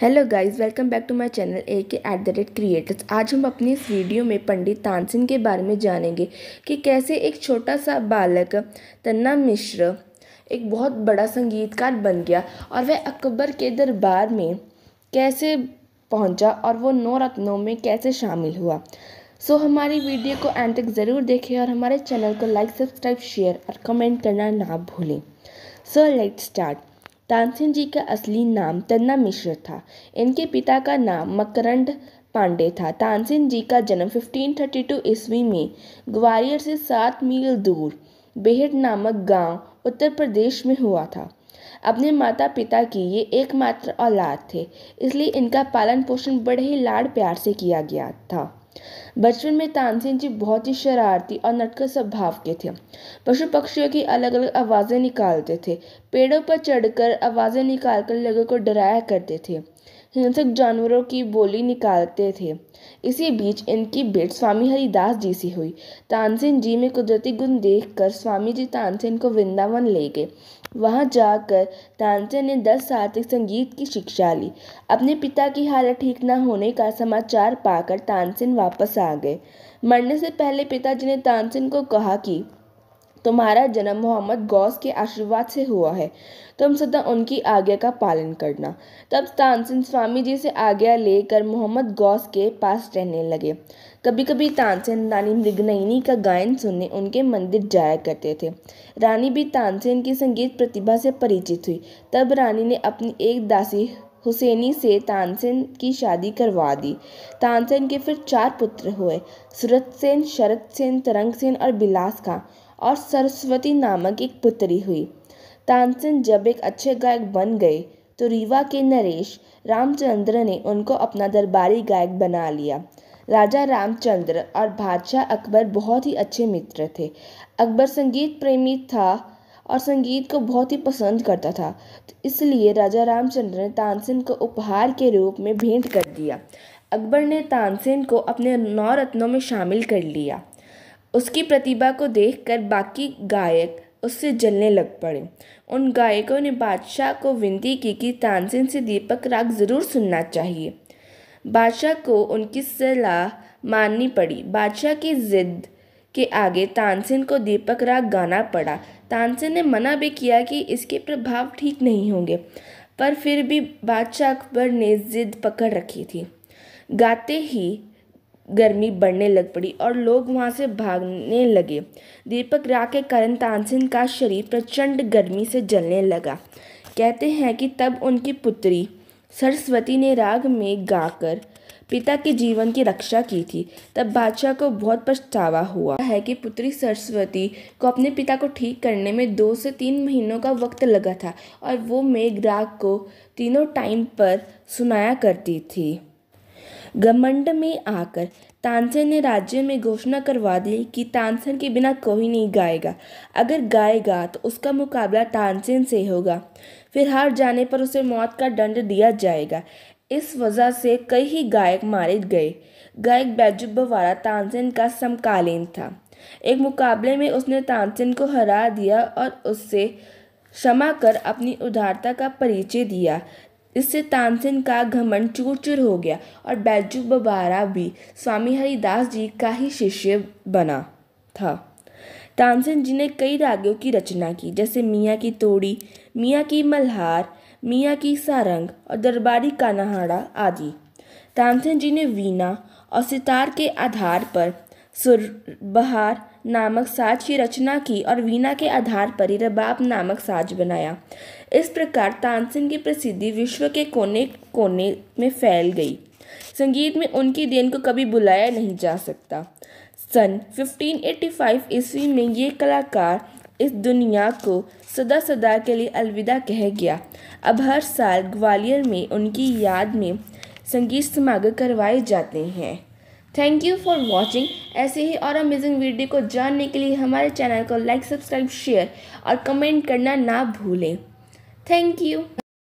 Hello guys, welcome back to my channel AK@क्रिएटर्स। आज हम अपनी इस वीडियो में पंडित तानसेन के बारे में जानेंगे कि कैसे एक छोटा सा बालक तन्ना मिश्र एक बहुत बड़ा संगीतकार बन गया और वह अकबर के दरबार में कैसे पहुंचा और वो 9 रत्नों में कैसे शामिल हुआ। हमारी वीडियो को एंड तक ज़रूर देखें और हमारे चैनल को लाइक, सब्सक्राइब, शेयर और कमेंट करना ना भूलें। Let's start. तानसेन जी का असली नाम तन्ना मिश्र था। इनके पिता का नाम मकरंद पांडे था। तानसेन जी का जन्म 1532 ईस्वी में ग्वालियर से 7 मील दूर बेहट नामक गांव उत्तर प्रदेश में हुआ था। अपने माता पिता की ये एकमात्र औलाद थे, इसलिए इनका पालन पोषण बड़े ही लाड प्यार से किया गया था। बचपन में तानसेन जी बहुत ही शरारती और नटखट स्वभाव के थे। पशु पक्षियों की अलग अलग आवाज़ें निकालते थे, पेड़ों पर चढ़कर आवाज़ें निकालकर लोगों को डराया करते थे, हिंसक जानवरों की बोली निकालते थे। इसी बीच इनकी भेंट स्वामी हरिदास जी से हुई। तानसेन जी में कुदरती गुण देखकर स्वामी जी तानसेन को वृंदावन ले गए। वहां जाकर तानसेन ने 10 साल तक संगीत की शिक्षा ली। अपने पिता की हालत ठीक न होने का समाचार पाकर तानसेन वापस आ गए। मरने से पहले पिताजी ने तानसेन को कहा कि तुम्हारा जन्म मोहम्मद गौस के आशीर्वाद से हुआ है, तुम सदा उनकी आज्ञा का पालन करना। तब तानसेन स्वामी जी से आज्ञा लेकर मोहम्मद गौस के पास रहने लगे। कभी कभी तानसेन रानी मृगनयनी का गायन सुनने उनके मंदिर जाया करते थे। रानी भी तानसेन की संगीत प्रतिभा से परिचित हुई। तब रानी ने अपनी एक दासी हुसैनी से तानसेन की शादी करवा दी। तानसेन के फिर 4 पुत्र हुए, सूरत सेन, शरद सेन, तरंग सेन और बिलास खां, और सरस्वती नामक एक पुत्री हुई। तानसेन जब एक अच्छे गायक बन गए तो रीवा के नरेश रामचंद्र ने उनको अपना दरबारी गायक बना लिया। राजा रामचंद्र और बादशाह अकबर बहुत ही अच्छे मित्र थे। अकबर संगीत प्रेमी था और संगीत को बहुत ही पसंद करता था, तो इसलिए राजा रामचंद्र ने तानसेन को उपहार के रूप में भेंट कर दिया। अकबर ने तानसेन को अपने 9 रत्नों में शामिल कर लिया। उसकी प्रतिभा को देखकर बाकी गायक उससे जलने लग पड़े। उन गायकों ने बादशाह को विनती की कि तानसेन से दीपक राग ज़रूर सुनना चाहिए। बादशाह को उनकी सलाह माननी पड़ी। बादशाह की जिद के आगे तानसेन को दीपक राग गाना पड़ा। तानसेन ने मना भी किया कि इसके प्रभाव ठीक नहीं होंगे, पर फिर भी बादशाह अकबर ने जिद पकड़ रखी थी। गाते ही गर्मी बढ़ने लग पड़ी और लोग वहां से भागने लगे। दीपक राग के कारण तानसेन का शरीर प्रचंड गर्मी से जलने लगा। कहते हैं कि तब उनकी पुत्री सरस्वती ने राग में गाकर पिता के जीवन की रक्षा की थी। तब बादशाह को बहुत पछतावा हुआ है कि पुत्री सरस्वती को अपने पिता को ठीक करने में 2 से 3 महीनों का वक्त लगा था और वो मेघ राग को तीनों टाइम पर सुनाया करती थी। घमंड में आकर तानसेन ने राज्य में घोषणा करवा दी कि तानसेन के बिना कोई नहीं गाएगा। अगर गाएगा तो उसका मुकाबला तानसेन से होगा, फिर हार जाने पर उसे मौत का दंड दिया जाएगा। इस वजह से कई ही गायक मारे गए। गायक बैजू बवारा तानसेन का समकालीन था। एक मुकाबले में उसने तानसेन को हरा दिया और उससे क्षमा कर अपनी उदारता का परिचय दिया। इससे तानसेन का घमंड चूर चूर हो गया और बैजू बवारा भी स्वामी हरिदास जी का ही शिष्य बना था। तानसेन जी ने कई रागों की रचना की, जैसे मियाँ की तोड़ी, मियाँ की मल्हार, मियाँ की सारंग और दरबारी कान्हाड़ा आदि। तानसेन जी ने वीणा और सितार के आधार पर सुरबहार नामक साज की रचना की और वीणा के आधार पर ही रबाब नामक साज बनाया। इस प्रकार तानसेन की प्रसिद्धि विश्व के कोने कोने में फैल गई। संगीत में उनकी देन को कभी भुलाया नहीं जा सकता। सन 1585 ईस्वी में ये कलाकार इस दुनिया को सदा सदा के लिए अलविदा कह गया। अब हर साल ग्वालियर में उनकी याद में संगीत समागम करवाए जाते हैं। Thank you for watching. ऐसे ही और अमेजिंग वीडियो को जानने के लिए हमारे चैनल को लाइक, सब्सक्राइब, शेयर और कमेंट करना ना भूलें। Thank you.